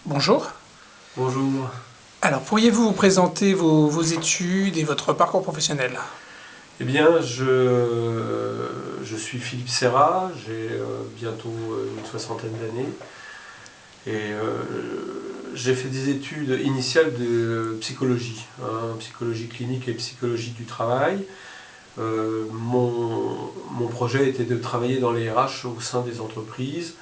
Bonjour. Bonjour. Alors, pourriez-vous vous présenter vos études et votre parcours professionnel? Eh bien, je suis Philippe Serra, j'ai bientôt une soixantaine d'années et j'ai fait des études initiales de psychologie, hein, psychologie clinique et psychologie du travail. Mon projet était de travailler dans les RH au sein des entreprises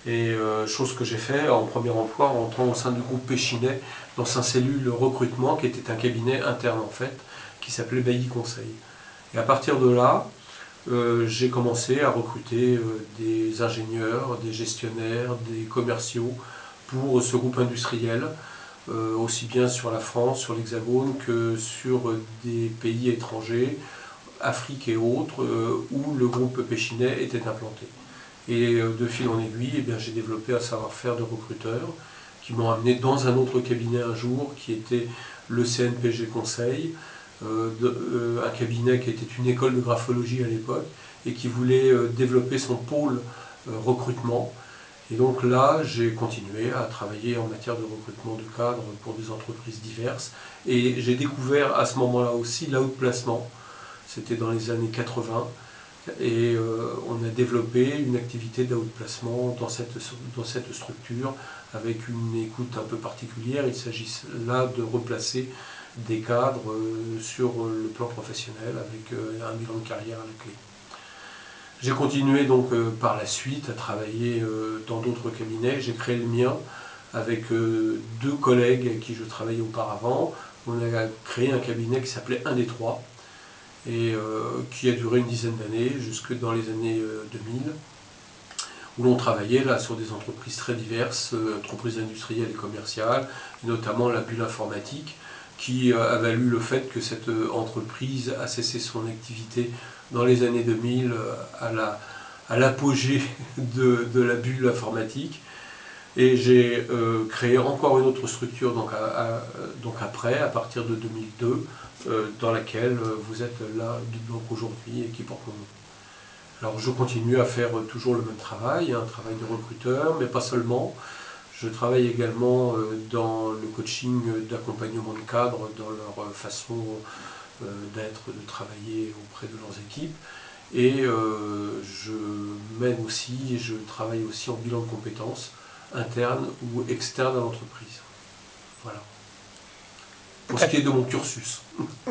et chose que j'ai fait en premier emploi en rentrant au sein du groupe Péchinet dans sa cellule recrutement qui était un cabinet interne en fait qui s'appelait Bailly Conseil. Et à partir de là, j'ai commencé à recruter des ingénieurs, des gestionnaires, des commerciaux pour ce groupe industriel, aussi bien sur la France, sur l'Hexagone, que sur des pays étrangers, Afrique et autres, où le groupe Péchinet était implanté. Et de fil en aiguille, eh bien, j'ai développé un savoir-faire de recruteur qui m'ont amené dans un autre cabinet un jour, qui était le CNPG Conseil, un cabinet qui était une école de graphologie à l'époque et qui voulait développer son pôle recrutement. Et donc là, j'ai continué à travailler en matière de recrutement de cadres pour des entreprises diverses. Et j'ai découvert à ce moment-là aussi l'outplacement. C'était dans les années 80. Et on a développé une activité d'outplacement dans cette structure avec une écoute un peu particulière. Il s'agit là de replacer des cadres sur le plan professionnel avec un bilan de carrière à la clé. J'ai continué donc par la suite à travailler dans d'autres cabinets. J'ai créé le mien avec deux collègues avec qui je travaillais auparavant. On a créé un cabinet qui s'appelait Un des Trois et qui a duré une dizaine d'années, jusque dans les années 2000, où l'on travaillait là sur des entreprises très diverses, entreprises industrielles et commerciales, notamment la bulle informatique, qui a valu le fait que cette entreprise a cessé son activité dans les années 2000 à l'apogée de la bulle informatique. Et j'ai créé encore une autre structure donc après, à partir de 2002, dans laquelle vous êtes là donc aujourd'hui et qui porte mon nom. Alors je continue à faire toujours le même travail, un travail de recruteur, mais pas seulement. Je travaille également dans le coaching d'accompagnement de cadres dans leur façon d'être, de travailler auprès de leurs équipes. Et je mène aussi, je travaille aussi en bilan de compétences interne ou externe à l'entreprise. Voilà. Pour ce qui est de mon cursus.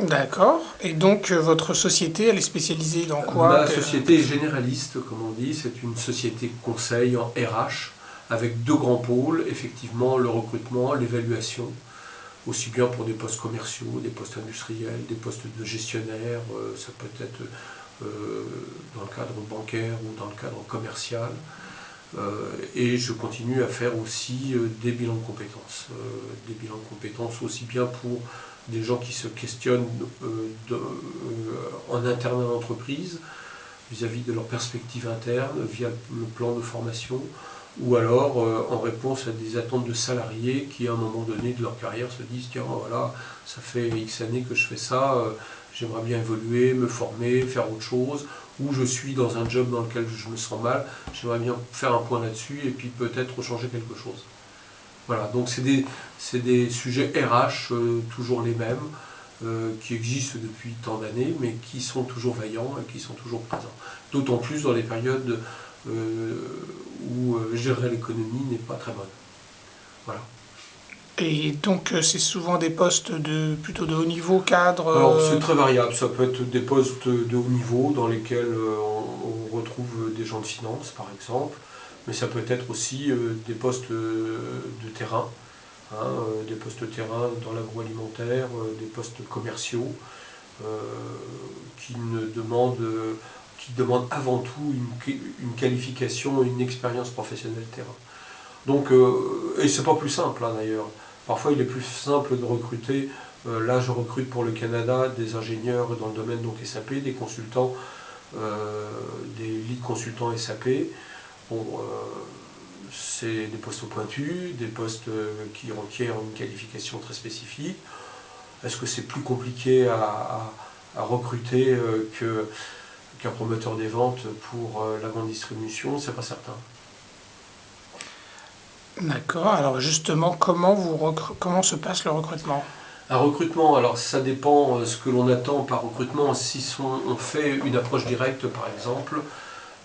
D'accord. Et donc, votre société, elle est spécialisée dans quoi? Ma société est généraliste, comme on dit. C'est une société conseil en RH avec deux grands pôles, effectivement le recrutement, l'évaluation, aussi bien pour des postes commerciaux, des postes industriels, des postes de gestionnaire, ça peut être dans le cadre bancaire ou dans le cadre commercial. Et je continue à faire aussi des bilans de compétences. Des bilans de compétences aussi bien pour des gens qui se questionnent en interne à l'entreprise, vis-à-vis de leur perspective interne, via le plan de formation, ou alors en réponse à des attentes de salariés qui, à un moment donné de leur carrière, se disent tiens, voilà, ça fait X années que je fais ça, j'aimerais bien évoluer, me former, faire autre chose, ou je suis dans un job dans lequel je me sens mal, j'aimerais bien faire un point là-dessus et puis peut-être changer quelque chose. Voilà, donc c'est des sujets RH, toujours les mêmes, qui existent depuis tant d'années, mais qui sont toujours vaillants et qui sont toujours présents. D'autant plus dans les périodes euh, où gérer l'économie n'est pas très bonne. Voilà. Et donc, c'est souvent des postes plutôt de haut niveau, cadre. Alors c'est très variable, ça peut être des postes de haut niveau dans lesquels on retrouve des gens de finance par exemple, mais ça peut être aussi des postes de terrain, hein, des postes de terrain dans l'agroalimentaire, des postes commerciaux, euh, qui, ne demandent, qui demandent avant tout une qualification et une expérience professionnelle terrain. Donc, et c'est pas plus simple hein, d'ailleurs. Parfois il est plus simple de recruter, là je recrute pour le Canada des ingénieurs dans le domaine donc SAP, des consultants, des lead consultants SAP. Bon, c'est des postes pointus, des postes qui requièrent une qualification très spécifique. Est-ce que c'est plus compliqué à recruter qu'un promoteur des ventes pour la grande distribution? C'est pas certain. D'accord. Alors justement, comment se passe le recrutement? Un recrutement, alors ça dépend ce que l'on attend par recrutement. Si on fait une approche directe, par exemple,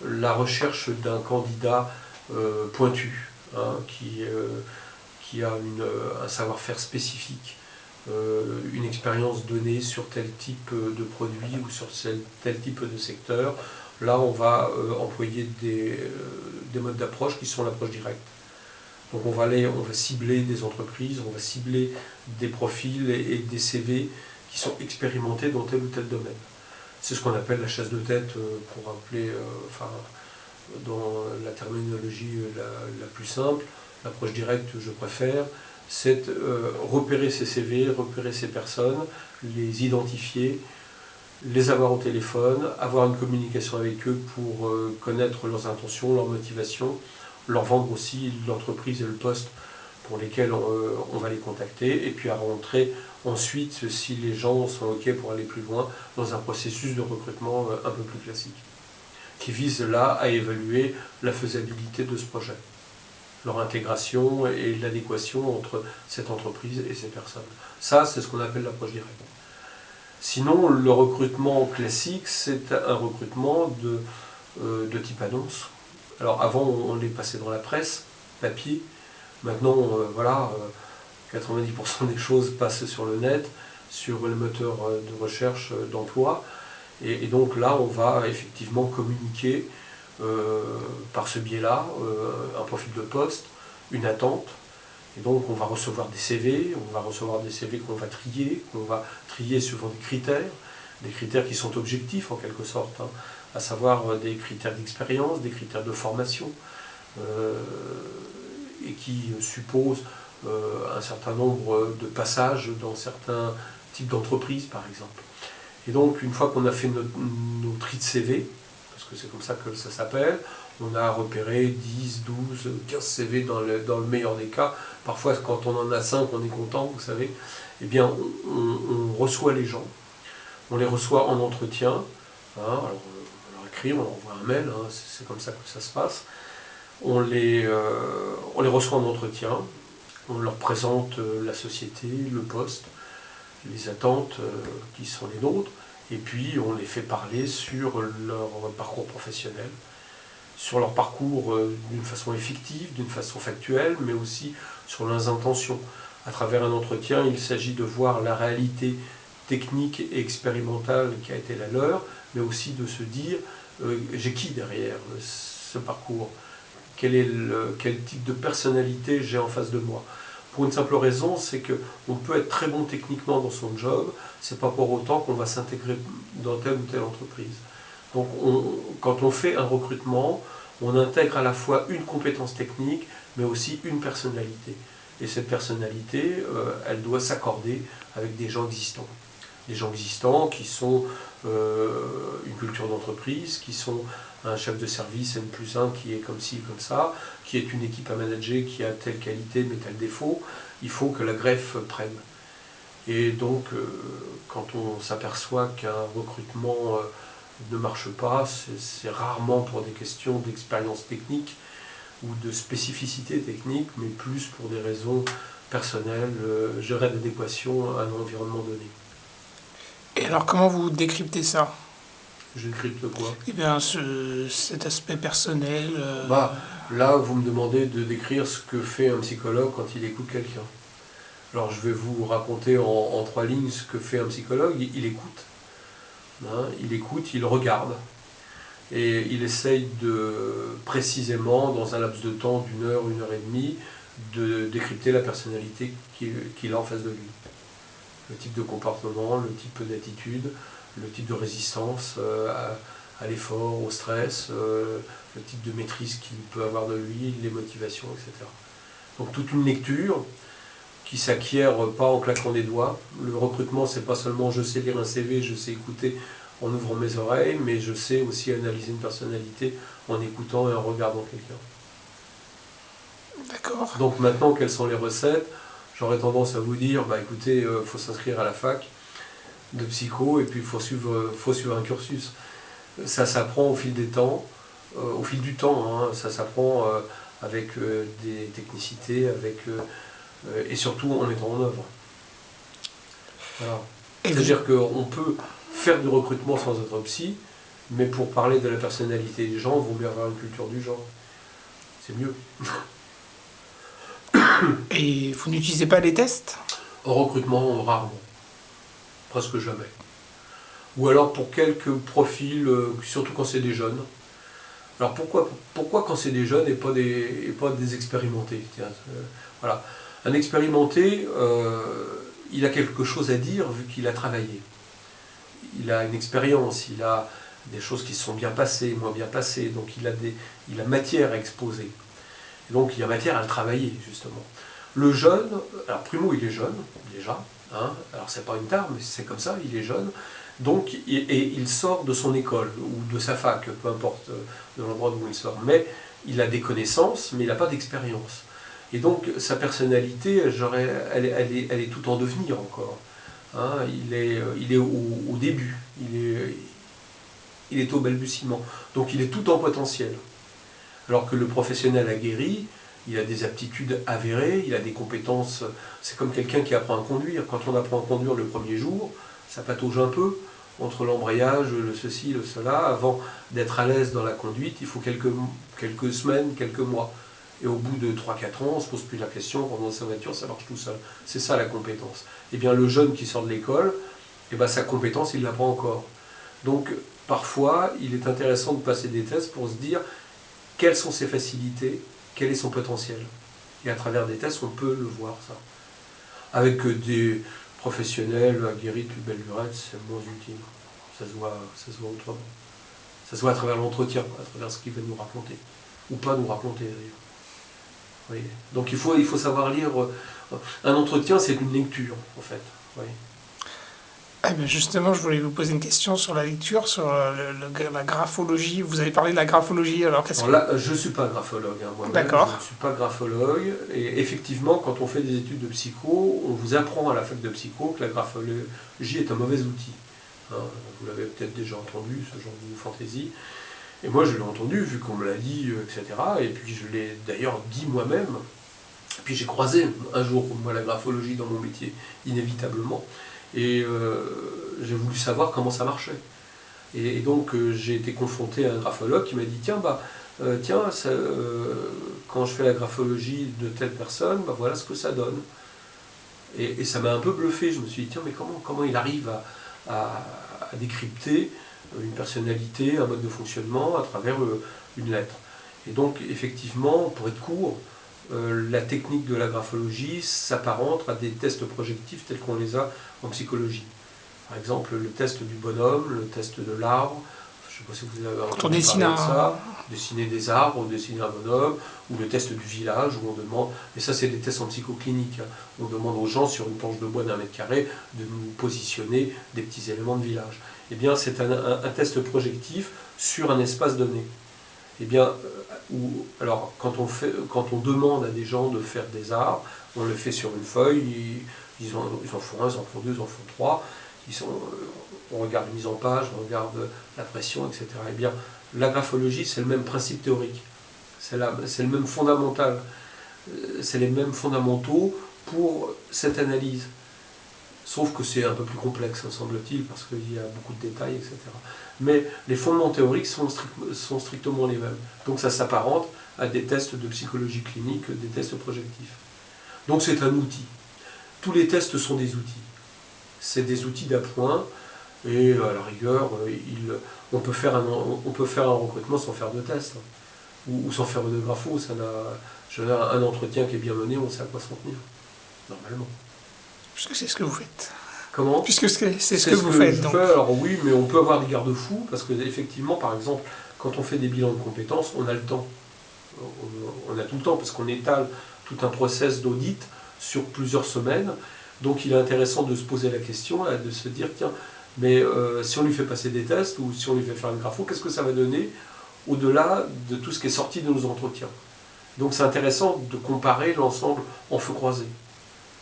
la recherche d'un candidat pointu, hein, qui a un savoir-faire spécifique, une expérience donnée sur tel type de produit ou sur tel type de secteur. Là, on va employer des modes d'approche qui sont l'approche directe. Donc on va cibler des entreprises, on va cibler des profils et des CV qui sont expérimentés dans tel ou tel domaine. C'est ce qu'on appelle la chasse de tête, pour appeler, enfin, dans la terminologie la plus simple. L'approche directe, je préfère, c'est repérer ces CV, repérer ces personnes, les identifier, les avoir au téléphone, avoir une communication avec eux pour connaître leurs intentions, leurs motivations, leur vendre aussi l'entreprise et le poste pour lesquels on va les contacter, et puis à rentrer ensuite, si les gens sont OK pour aller plus loin, dans un processus de recrutement un peu plus classique, qui vise là à évaluer la faisabilité de ce projet, leur intégration et l'adéquation entre cette entreprise et ces personnes. Ça, c'est ce qu'on appelle l'approche directe. Sinon, le recrutement classique, c'est un recrutement de type annonce. Alors avant, on les passait dans la presse, papier. Maintenant, voilà, 90% des choses passent sur le net, sur le moteur de recherche d'emploi. Et donc là, on va effectivement communiquer par ce biais-là un profil de poste, une attente. Et donc on va recevoir des CV, qu'on va trier suivant des critères qui sont objectifs en quelque sorte, hein, à savoir des critères d'expérience, des critères de formation, et qui supposent un certain nombre de passages dans certains types d'entreprises par exemple. Et donc une fois qu'on a fait nos tri de CV, parce que c'est comme ça que ça s'appelle, on a repéré 10, 12, 15 CV dans le meilleur des cas. Parfois, quand on en a 5, on est content, vous savez. Eh bien, on reçoit les gens, on les reçoit en entretien. Hein, alors, on leur écrit, on leur envoie un mail, hein, c'est comme ça que ça se passe. On les reçoit en entretien, on leur présente la société, le poste, les attentes qui sont les nôtres, et puis on les fait parler sur leur parcours professionnel, sur leur parcours d'une façon effective, d'une façon factuelle, mais aussi sur leurs intentions. À travers un entretien, il s'agit de voir la réalité technique et expérimentale qui a été la leur, mais aussi de se dire j'ai qui derrière ce parcours, quel type de personnalité j'ai en face de moi. Pour une simple raison, c'est qu'on peut être très bon techniquement dans son job, c'est pas pour autant qu'on va s'intégrer dans telle ou telle entreprise. Donc quand on fait un recrutement, on intègre à la fois une compétence technique, mais aussi une personnalité. Et cette personnalité, elle doit s'accorder avec des gens existants. Des gens existants qui sont une culture d'entreprise, qui sont un chef de service N+1 qui est comme ci, comme ça, qui est une équipe à manager qui a telle qualité mais tel défaut. Il faut que la greffe prenne. Et donc, quand on s'aperçoit qu'un recrutement ne marche pas, c'est rarement pour des questions d'expérience technique ou de spécificité technique, mais plus pour des raisons personnelles, gérer d'adéquation à un environnement donné. Et alors, comment vous décryptez ça? Je décrypte quoi? Eh bien, cet aspect personnel. Bah, là, vous me demandez de décrire ce que fait un psychologue quand il écoute quelqu'un. Alors, je vais vous raconter en 3 lignes ce que fait un psychologue. Il écoute. Hein, il écoute, il regarde. Et il essaye de, précisément, dans un laps de temps d'1 heure et demie, de décrypter la personnalité qu'il a en face de lui. Le type de comportement, le type d'attitude, le type de résistance à l'effort, au stress, le type de maîtrise qu'il peut avoir de lui, les motivations, etc. Donc toute une lecture qui s'acquiert pas en claquant des doigts. Le recrutement, c'est pas seulement je sais lire un CV, je sais écouter en ouvrant mes oreilles, mais je sais aussi analyser une personnalité en écoutant et en regardant quelqu'un. D'accord. Donc maintenant, quelles sont les recettes? J'aurais tendance à vous dire, bah écoutez, il faut s'inscrire à la fac de psycho et puis il faut suivre un cursus. Ça s'apprend au fil des temps, au fil du temps, hein, ça s'apprend avec des technicités, et surtout en mettant en œuvre. Voilà. C'est-à-dire qu'on peut faire du recrutement sans être psy, mais pour parler de la personnalité des gens, il vaut mieux avoir une culture du genre. C'est mieux. Et vous n'utilisez pas les tests? En recrutement, rarement. Presque jamais. Ou alors pour quelques profils, surtout quand c'est des jeunes. Alors pourquoi quand c'est des jeunes et pas des expérimentés? Tiens, voilà. Un expérimenté, il a quelque chose à dire vu qu'il a travaillé. Il a une expérience, il a des choses qui se sont bien passées, moins bien passées, donc il a matière à exposer. Et donc il y a matière à le travailler, justement. Le jeune, alors Primo il est jeune, déjà, hein, alors c'est pas une tare, mais c'est comme ça, il est jeune, donc il sort de son école, ou de sa fac, peu importe de l'endroit d'où il sort, mais il a des connaissances, mais il n'a pas d'expérience. Et donc sa personnalité, elle est tout en devenir encore. Hein, il est au début, il est au balbutiement, donc il est tout en potentiel. Alors que le professionnel aguerri, il a des aptitudes avérées, il a des compétences, c'est comme quelqu'un qui apprend à conduire. Quand on apprend à conduire le premier jour, ça patauge un peu, entre l'embrayage, le ceci, le cela, avant d'être à l'aise dans la conduite, il faut quelques semaines, quelques mois. Et au bout de 3-4 ans, on ne se pose plus la question, on rentre dans sa voiture, ça marche tout seul. C'est ça la compétence. Et bien le jeune qui sort de l'école, eh ben, sa compétence, il ne l'apprend encore. Donc parfois, il est intéressant de passer des tests pour se dire quelles sont ses facilités, quel est son potentiel. Et à travers des tests, on peut le voir, ça. Avec des professionnels aguerris de plus belle lurette, c'est moins utile. Ça se voit autrement. Ça se voit à travers l'entretien, à travers ce qu'il va nous raconter. Ou pas nous raconter, d'ailleurs. Oui. Donc il faut savoir lire. Un entretien, c'est une lecture, en fait. Oui. Eh bien justement, je voulais vous poser une question sur la lecture, sur la graphologie. Vous avez parlé de la graphologie, alors qu'est-ce que... Alors là, je ne suis pas graphologue, hein, moi-même. D'accord. Je ne suis pas graphologue. Et effectivement, quand on fait des études de psycho, on vous apprend à la fac de psycho que la graphologie est un mauvais outil. Hein, vous l'avez peut-être déjà entendu, ce genre de fantaisie. Et moi, je l'ai entendu, vu qu'on me l'a dit, etc. Et puis, je l'ai d'ailleurs dit moi-même. Et puis, j'ai croisé un jour, moi, la graphologie dans mon métier, inévitablement. Et j'ai voulu savoir comment ça marchait. Et donc j'ai été confronté à un graphologue qui m'a dit tiens, quand je fais la graphologie de telle personne, bah, voilà ce que ça donne. Et ça m'a un peu bluffé. Je me suis dit tiens, mais comment il arrive à décrypter une personnalité, un mode de fonctionnement à travers une lettre. Et donc effectivement, pour être court, la technique de la graphologie s'apparente à des tests projectifs tels qu'on les a en psychologie. Par exemple, le test du bonhomme, le test de l'arbre, je ne sais pas si vous avez entendu parler de ça, dessiner des arbres, ou dessiner un bonhomme, ou le test du village, où on demande, et ça c'est des tests en psychoclinique, hein, on demande aux gens sur une planche de bois d'1 mètre carré de nous positionner des petits éléments de village. Eh bien c'est un test projectif sur un espace donné. Eh bien, alors quand on demande à des gens de faire des arbres, on le fait sur une feuille, ils en font un, ils en font deux, ils en font trois, on regarde la mise en page, on regarde la pression, etc. Eh bien, la graphologie, c'est le même principe théorique, c'est le même fondamental, c'est les mêmes fondamentaux pour cette analyse. Sauf que c'est un peu plus complexe, me semble-t-il, parce qu'il y a beaucoup de détails, etc. Mais les fondements théoriques sont strictement les mêmes. Donc ça s'apparente à des tests de psychologie clinique, des tests projectifs. Donc c'est un outil. Tous les tests sont des outils. C'est des outils d'appoint, et à la rigueur, on peut faire un recrutement sans faire de test, hein, ou sans faire de grapho. Un entretien qui est bien mené, on sait à quoi s'en tenir, normalement. Puisque c'est ce que vous faites. Comment ? Puisque c'est ce que vous faites. Donc. Alors oui, mais on peut avoir des garde-fous, parce que effectivement, par exemple, quand on fait des bilans de compétences, on a le temps. On a tout le temps, parce qu'on étale tout un process d'audit sur plusieurs semaines. Donc il est intéressant de se poser la question, de se dire, tiens, mais si on lui fait passer des tests, ou si on lui fait faire une grapho, qu'est-ce que ça va donner au-delà de tout ce qui est sorti de nos entretiens? Donc c'est intéressant de comparer l'ensemble en feu croisé.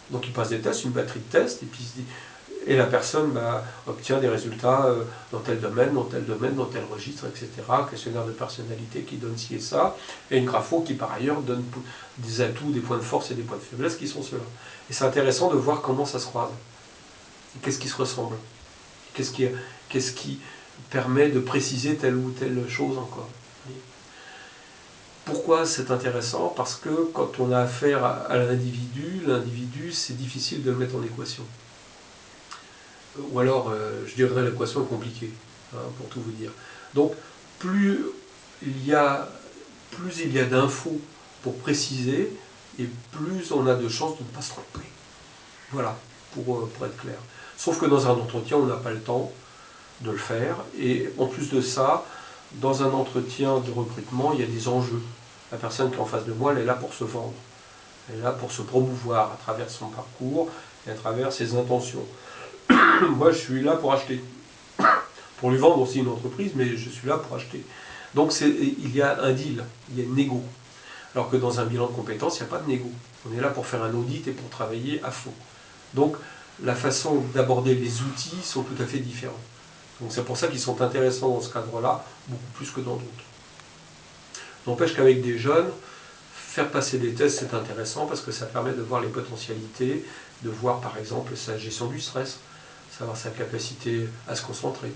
Donc il passe des tests, une batterie de tests, et puis il se dit, Et la personne obtient des résultats dans tel domaine, dans tel domaine, dans tel registre, etc. Questionnaire de personnalité qui donne ci et ça, et une grapho qui par ailleurs donne des atouts, des points de force et des points de faiblesse qui sont ceux-là. Et c'est intéressant de voir comment ça se croise. Qu'est-ce qui se ressemble? Qu'est-ce qui permet de préciser telle ou telle chose encore? Pourquoi c'est intéressant? Parce que quand on a affaire à l'individu, c'est difficile de le mettre en équation. Ou alors, je dirais l'équation est compliquée, hein, pour tout vous dire. Donc, plus il y a d'infos pour préciser, et plus on a de chances de ne pas se tromper. Voilà, pour être clair. Sauf que dans un entretien, on n'a pas le temps de le faire. Et en plus de ça, dans un entretien de recrutement, il y a des enjeux. La personne qui est en face de moi, elle est là pour se vendre. Elle est là pour se promouvoir à travers son parcours et à travers ses intentions. Moi, je suis là pour acheter. Pour lui vendre aussi une entreprise, mais je suis là pour acheter. Donc il y a un deal, il y a une négo. Alors que dans un bilan de compétences, il n'y a pas de négo. On est là pour faire un audit et pour travailler à fond. Donc la façon d'aborder les outils sont tout à fait différents. Donc c'est pour ça qu'ils sont intéressants dans ce cadre-là, beaucoup plus que dans d'autres. N'empêche qu'avec des jeunes, faire passer des tests, c'est intéressant parce que ça permet de voir les potentialités, de voir par exemple sa gestion du stress, savoir sa capacité à se concentrer.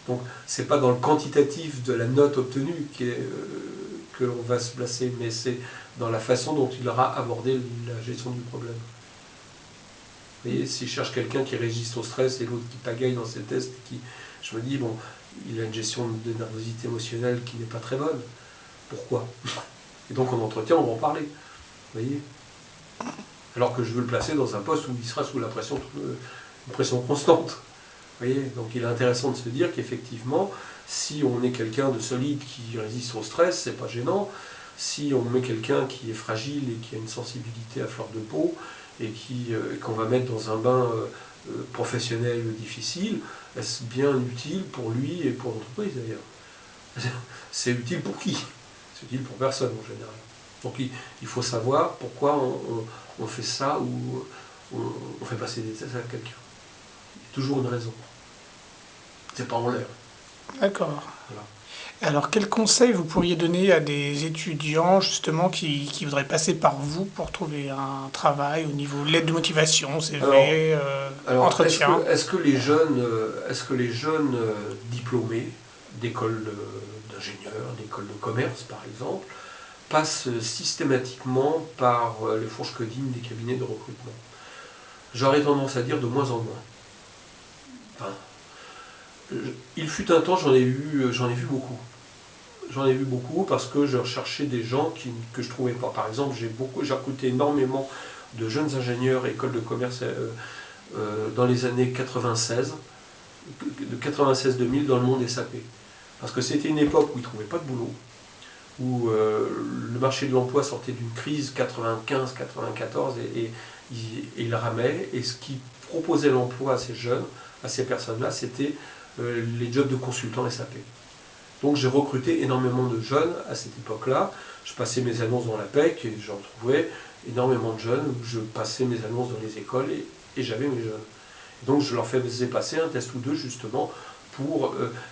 Donc c'est pas dans le quantitatif de la note obtenue que l'on va se placer, mais c'est dans la façon dont il aura abordé la gestion du problème. Vous voyez, si je cherche quelqu'un qui résiste au stress et l'autre qui pagaille dans ses tests, je me dis, bon, il a une gestion de nervosité émotionnelle qui n'est pas très bonne. Pourquoi? Et donc en entretien, on va en parler. Vous voyez? Alors que je veux le placer dans un poste où il sera sous la pression, une pression constante. Vous voyez? Donc il est intéressant de se dire qu'effectivement, si on est quelqu'un de solide qui résiste au stress, c'est pas gênant. Si on met quelqu'un qui est fragile et qui a une sensibilité à fleur de peau, et qu'on va mettre dans un bain professionnel difficile, est-ce bien utile pour lui et pour l'entreprise d'ailleurs? C'est utile pour qui? C'est utile pour personne en général. Donc il faut savoir pourquoi on fait ça ou on fait passer des tests à quelqu'un. Il y a toujours une raison. C'est pas en l'air. D'accord. Voilà. Alors, quel conseil vous pourriez donner à des étudiants justement qui voudraient passer par vous pour trouver un travail au niveau de l'aide de motivation, CV, entretien? Est-ce que les jeunes diplômés d'écoles d'ingénieurs, d'écoles de commerce par exemple, passent systématiquement par les fourches codines des cabinets de recrutement? J'aurais tendance à dire de moins en moins. Enfin, il fut un temps, j'en ai vu beaucoup. J'en ai vu beaucoup parce que je recherchais des gens que je ne trouvais pas. Par exemple, j'ai recruté énormément de jeunes ingénieurs écoles de commerce dans les années 96, de 96-2000 dans le monde SAP. Parce que c'était une époque où ils ne trouvaient pas de boulot, où le marché de l'emploi sortait d'une crise 95-94 et il ramait. Et ce qui proposait l'emploi à ces jeunes, à ces personnes-là, c'était les jobs de consultants SAP. Donc j'ai recruté énormément de jeunes à cette époque-là. Je passais mes annonces dans la PEC et j'en trouvais énormément de jeunes où je passais mes annonces dans les écoles et j'avais mes jeunes. Et donc je leur faisais passer un test ou deux justement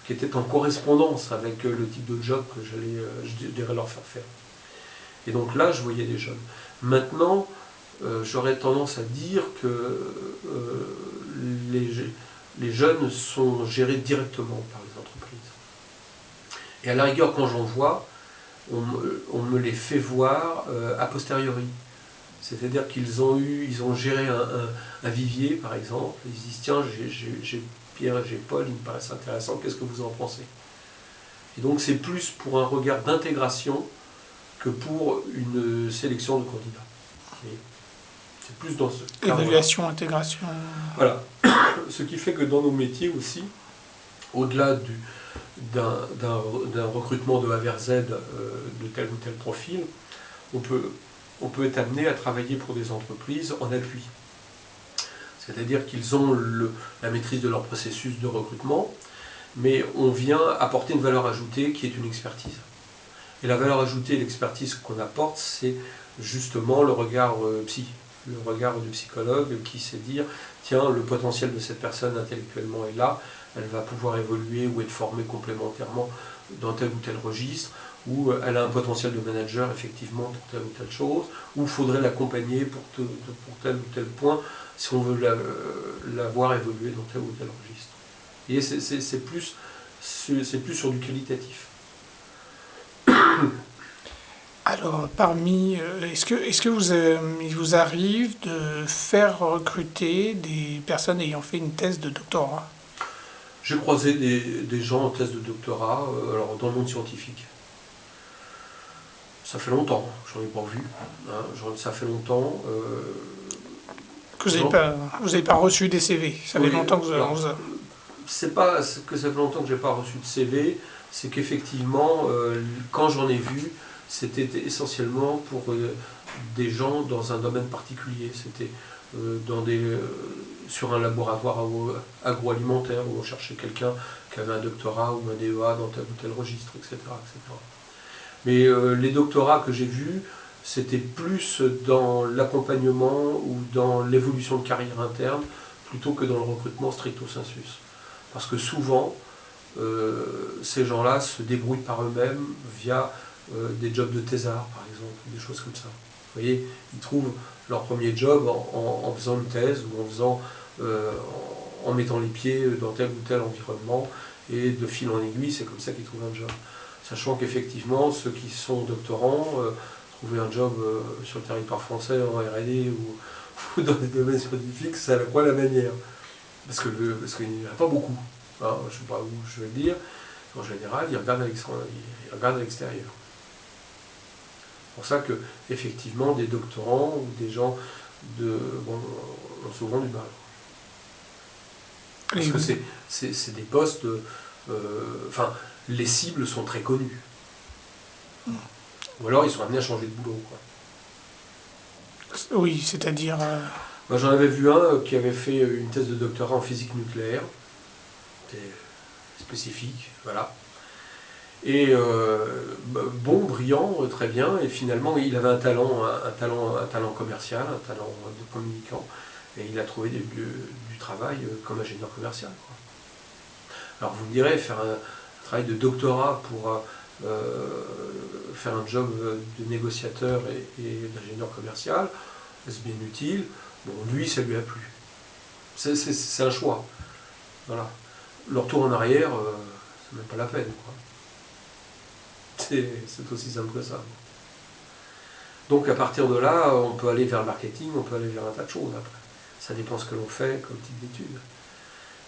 qui était en correspondance avec le type de job que je dirais leur faire faire. Et donc là, je voyais des jeunes. Maintenant, j'aurais tendance à dire que les jeunes sont gérés directement par les entreprises. Et à la rigueur, quand j'en vois, on me les fait voir a posteriori. C'est-à-dire qu'ils ont géré un vivier, par exemple. Ils se disent, tiens, j'ai Pierre et j'ai Paul, ils me paraissent intéressants, qu'est-ce que vous en pensez? Et donc c'est plus pour un regard d'intégration que pour une sélection de candidats. C'est plus dans ce cadre-là. Évaluation, intégration. Voilà. Ce qui fait que dans nos métiers aussi, au-delà d'un recrutement de A vers Z de tel ou tel profil, on peut être amené à travailler pour des entreprises en appui. C'est-à-dire qu'ils ont la maîtrise de leur processus de recrutement, mais on vient apporter une valeur ajoutée qui est une expertise. Et la valeur ajoutée et l'expertise qu'on apporte, c'est justement le regard psy. le regard du psychologue qui sait dire, tiens, le potentiel de cette personne intellectuellement est là, elle va pouvoir évoluer ou être formée complémentairement dans tel ou tel registre, ou elle a un potentiel de manager effectivement pour telle ou telle chose, ou il faudrait l'accompagner pour tel ou tel point si on veut la voir évoluer dans tel ou tel registre. Et c'est plus sur du qualitatif. Alors, est-ce que il vous arrive de faire recruter des personnes ayant fait une thèse de doctorat? J'ai croisé des gens en thèse de doctorat, alors dans le monde scientifique. Ça fait longtemps, j'en ai pas vu. Hein, ça fait longtemps. Que vous n'avez pas reçu des CV. Ça fait longtemps que vous... C'est pas que ça fait longtemps que j'ai pas reçu de CV, c'est qu'effectivement, quand j'en ai vu, c'était essentiellement pour des gens dans un domaine particulier. C'était sur un laboratoire agroalimentaire où on cherchait quelqu'un qui avait un doctorat ou un DEA dans tel ou tel registre, etc. etc. Mais les doctorats que j'ai vus, c'était plus dans l'accompagnement ou dans l'évolution de carrière interne, plutôt que dans le recrutement stricto sensus. Parce que souvent, ces gens-là se débrouillent par eux-mêmes via des jobs de thésard, par exemple, des choses comme ça. Vous voyez, ils trouvent leur premier job en faisant une thèse ou en mettant les pieds dans tel ou tel environnement, et de fil en aiguille, c'est comme ça qu'ils trouvent un job. Sachant qu'effectivement, ceux qui sont doctorants, trouver un job sur le territoire français en R&D ou dans des domaines scientifiques, c'est à la fois la manière. Parce qu'il n'y en a pas beaucoup. Hein, je ne sais pas où je vais le dire. En général, ils regardent à l'extérieur. C'est pour ça que, effectivement, des doctorants ou des gens ont souvent du mal. Parce que c'est des postes. Les cibles sont très connues. Ou alors ils sont amenés à changer de boulot. Quoi. Oui, c'est-à-dire... Moi, j'en avais vu un qui avait fait une thèse de doctorat en physique nucléaire. C'était spécifique, voilà. Et bon, brillant, très bien, et finalement il avait un talent commercial, un talent de communicant, et il a trouvé du travail comme ingénieur commercial. Quoi. Alors vous me direz, faire un travail de doctorat pour faire un job de négociateur et d'ingénieur commercial, est-ce bien utile? Bon, lui, ça lui a plu. C'est un choix. Voilà. Le retour en arrière, c'est même pas la peine. Quoi. C'est aussi simple que ça. Donc à partir de là, on peut aller vers le marketing, on peut aller vers un tas de choses après. Ça dépend ce que l'on fait comme type d'études.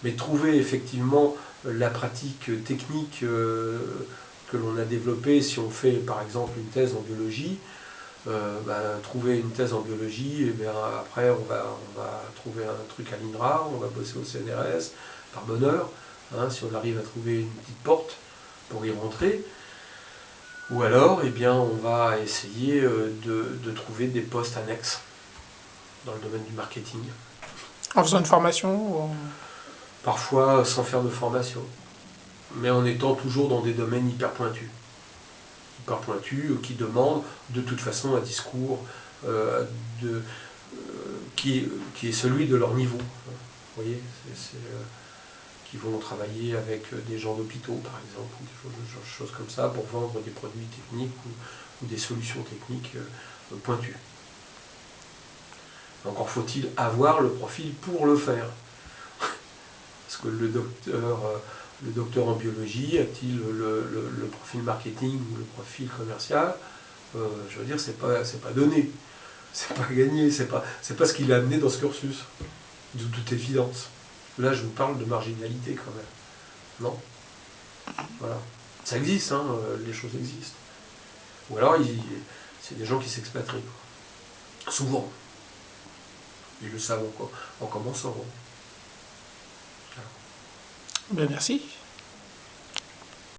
Mais trouver effectivement la pratique technique que l'on a développée, si on fait par exemple une thèse en biologie, trouver une thèse en biologie, et bien après on va trouver un truc à l'INRA, on va bosser au CNRS, par bonheur, hein, si on arrive à trouver une petite porte pour y rentrer. Ou alors, eh bien, on va essayer de trouver des postes annexes dans le domaine du marketing. En faisant une formation ou Parfois sans faire de formation, mais en étant toujours dans des domaines hyper pointus. Hyper pointus qui demandent de toute façon un discours qui est celui de leur niveau. Vous voyez, qui vont travailler avec des gens d'hôpitaux, par exemple, ou des choses comme ça, pour vendre des produits techniques ou des solutions techniques pointues. Encore faut-il avoir le profil pour le faire. Parce que le docteur en biologie a-t-il le profil marketing ou le profil commercial? Je veux dire, c'est pas donné. C'est pas gagné, c'est pas ce qu'il a amené dans ce cursus, de toute évidence. Là, je vous parle de marginalité quand même. Non. Voilà. Ça existe, hein, les choses existent. Ou alors, c'est des gens qui s'expatrient. Souvent. Ils le savent en commençant. Ben merci.